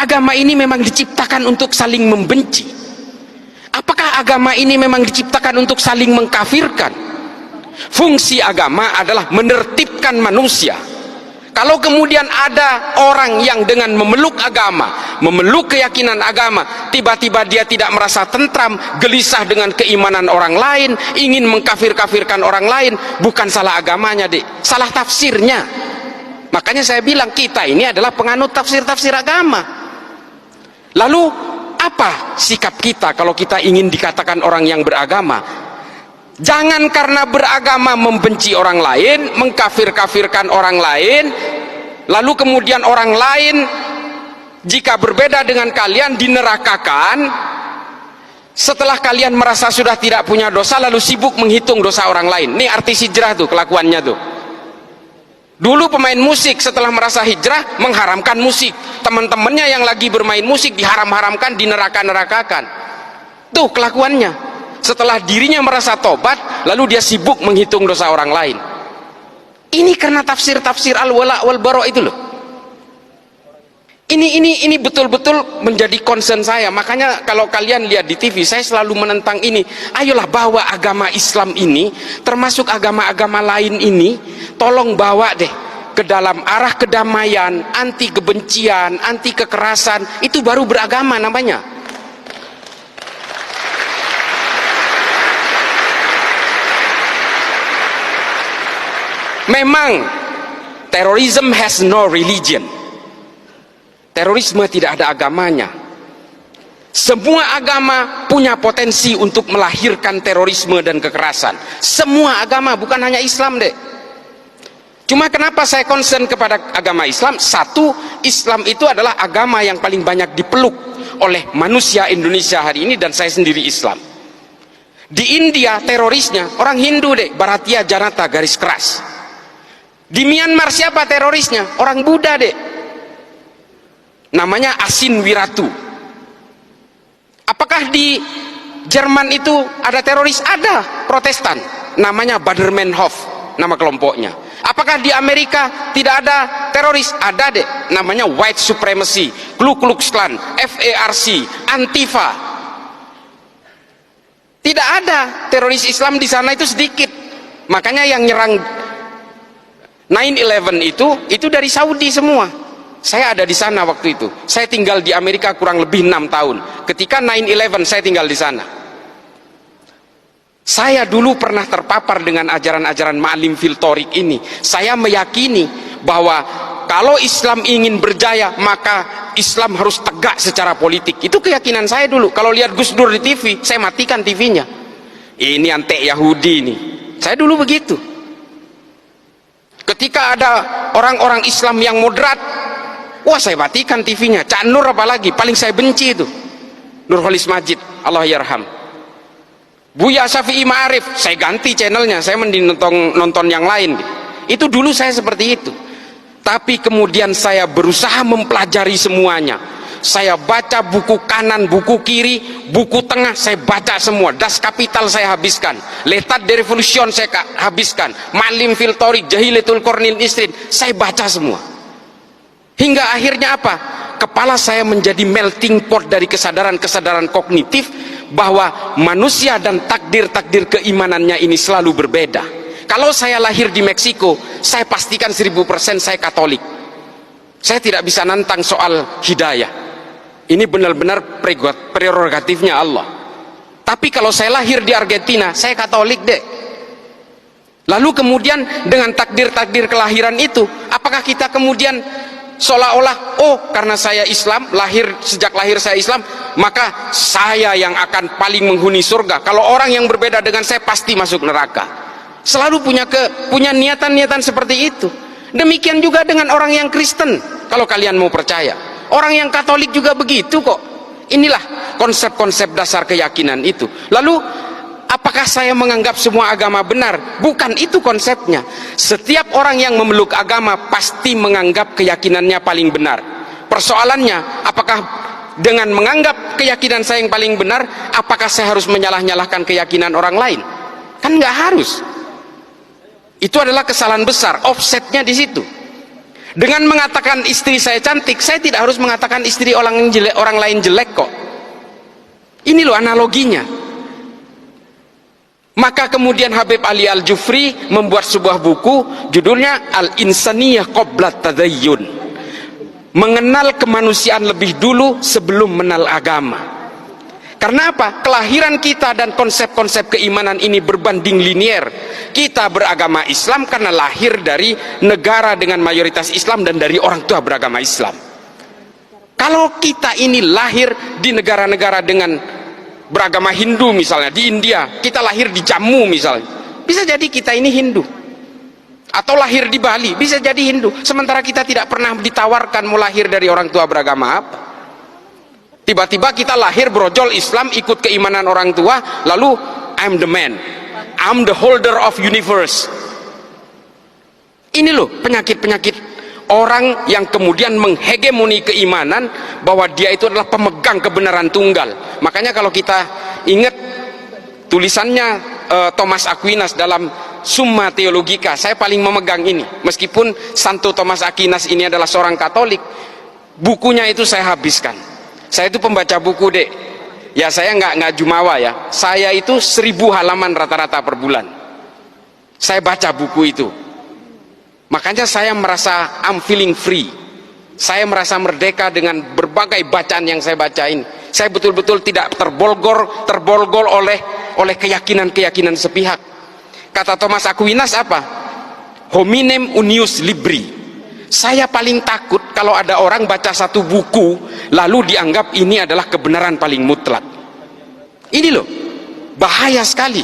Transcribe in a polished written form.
agama ini memang diciptakan untuk saling membenci? Apakah agama ini memang diciptakan untuk saling mengkafirkan? Fungsi agama adalah menertibkan manusia. Kalau kemudian ada orang yang dengan memeluk agama, memeluk keyakinan agama, tiba-tiba dia tidak merasa tentram, gelisah dengan keimanan orang lain, ingin mengkafir-kafirkan orang lain, bukan salah agamanya, Dek, salah tafsirnya. Makanya saya bilang kita ini adalah penganut tafsir-tafsir agama. Lalu apa sikap kita kalau kita ingin dikatakan orang yang beragama? Jangan karena beragama membenci orang lain, mengkafir-kafirkan orang lain, lalu kemudian orang lain jika berbeda dengan kalian dinerakakan. Setelah kalian merasa sudah tidak punya dosa, lalu sibuk menghitung dosa orang lain. Ini artis hijrah tuh kelakuannya tuh. Dulu pemain musik setelah merasa hijrah mengharamkan musik, teman-temannya yang lagi bermain musik diharam-haramkan, dineraka-nerakakan. Tuh kelakuannya. Setelah dirinya merasa tobat, lalu dia sibuk menghitung dosa orang lain. Ini karena tafsir-tafsir al-wala wal-bara itu loh. Ini betul-betul menjadi concern saya. Makanya kalau kalian lihat di TV, saya selalu menentang ini. Ayolah bawa agama Islam ini, termasuk agama-agama lain ini, tolong bawa deh ke dalam arah kedamaian, anti kebencian, anti kekerasan. Itu baru beragama namanya. Memang terrorism has no religion. Terorisme tidak ada agamanya. Semua agama punya potensi untuk melahirkan terorisme dan kekerasan. Semua agama, bukan hanya Islam, Dek. Cuma kenapa saya concern kepada agama Islam? Satu, Islam itu adalah agama yang paling banyak dipeluk oleh manusia Indonesia hari ini, dan saya sendiri Islam. Di India terorisnya orang Hindu, Dek, Bharatiya Janata garis keras. Di Myanmar siapa terorisnya? Orang Buddha, Dek. Namanya Asin Wiratu. Apakah di Jerman itu ada teroris? Ada, Protestan. Namanya Baader-Meinhof, nama kelompoknya. Apakah di Amerika tidak ada teroris? Ada, Dek. Namanya White Supremacy, Ku Klux Klan, FARC, Antifa. Tidak ada teroris Islam di sana, itu sedikit. Makanya yang nyerang 9/11 itu dari Saudi semua. Saya ada di sana waktu itu. Saya tinggal di Amerika kurang lebih 6 tahun. Ketika 9/11 saya tinggal di sana. Saya dulu pernah terpapar dengan ajaran-ajaran Ma'alim fil Thoriq ini. Saya meyakini bahwa kalau Islam ingin berjaya, maka Islam harus tegak secara politik. Itu keyakinan saya dulu. Kalau lihat Gus Dur di TV, saya matikan TV-nya. Ini antek Yahudi ini. Saya dulu begitu. Ketika ada orang-orang Islam yang moderat, wah saya matikan TV-nya. Cak Nur apalagi, paling saya benci itu. Nurholis Majid, Allah yarham. Buya Syafi'i Ma'arif, saya ganti channelnya, saya mending nonton yang lain. Itu dulu saya seperti itu. Tapi kemudian saya berusaha mempelajari semuanya. Saya baca buku kanan, buku kiri, buku tengah, saya baca semua. Das Kapital saya habiskan, L'état de Révolution saya habiskan, Ma'alim fil Thoriq, Jahilatul Qarnil Isrin, saya baca semua. Hingga akhirnya apa? Kepala saya menjadi melting pot dari kesadaran-kesadaran kognitif bahwa manusia dan takdir-takdir keimanannya ini selalu berbeda. Kalau saya lahir di Meksiko, saya pastikan 1000% saya Katolik. Saya tidak bisa nantang soal hidayah. Ini benar-benar prerogatifnya Allah. Tapi kalau saya lahir di Argentina, saya Katolik, Dek. Lalu kemudian dengan takdir-takdir kelahiran itu, apakah kita kemudian seolah-olah, oh karena saya Islam, sejak lahir saya Islam, maka saya yang akan paling menghuni surga. Kalau orang yang berbeda dengan saya pasti masuk neraka. Selalu punya niatan-niatan seperti itu. Demikian juga dengan orang yang Kristen, kalau kalian mau percaya. Orang yang Katolik juga begitu kok. Inilah konsep-konsep dasar keyakinan itu. Lalu apakah saya menganggap semua agama benar? Bukan itu konsepnya. Setiap orang yang memeluk agama pasti menganggap keyakinannya paling benar. Persoalannya, apakah dengan menganggap keyakinan saya yang paling benar, apakah saya harus menyalah-nyalahkan keyakinan orang lain? Kan nggak harus. Itu adalah kesalahan besar, offsetnya di situ. Dengan mengatakan istri saya cantik, saya tidak harus mengatakan istri orang lain jelek kok. Ini loh analoginya. Maka kemudian Habib Ali Al-Jufri membuat sebuah buku judulnya Al-Insaniyah Qabla Tadayyun, mengenal kemanusiaan lebih dulu sebelum mengenal agama. Karena apa? Kelahiran kita dan konsep-konsep keimanan ini berbanding linier. Kita beragama Islam karena lahir dari negara dengan mayoritas Islam dan dari orang tua beragama Islam. Kalau kita ini lahir di negara-negara dengan beragama Hindu, misalnya di India, kita lahir di Jammu misalnya, bisa jadi kita ini Hindu. Atau lahir di Bali, bisa jadi Hindu. Sementara kita tidak pernah ditawarkan mau lahir dari orang tua beragama apa. Tiba-tiba kita lahir brojol Islam, ikut keimanan orang tua, lalu I'm the man, I'm the holder of universe. Ini loh penyakit-penyakit orang yang kemudian menghegemoni keimanan bahwa dia itu adalah pemegang kebenaran tunggal. Makanya kalau kita ingat tulisannya Thomas Aquinas dalam Summa Theologica, saya paling memegang ini. Meskipun Santo Thomas Aquinas ini adalah seorang Katolik, bukunya itu saya habiskan. Saya itu pembaca buku, Dek. Ya, saya nggak jumawa ya. Saya itu 1000 halaman rata-rata per bulan. Saya baca buku itu. Makanya saya merasa I'm feeling free. Saya merasa merdeka dengan berbagai bacaan yang saya baca ini. Saya betul-betul tidak terbolgol oleh keyakinan-keyakinan sepihak. Kata Thomas Aquinas apa? Hominem unius libri. Saya paling takut kalau ada orang baca satu buku lalu dianggap ini adalah kebenaran paling mutlak. Ini loh bahaya sekali.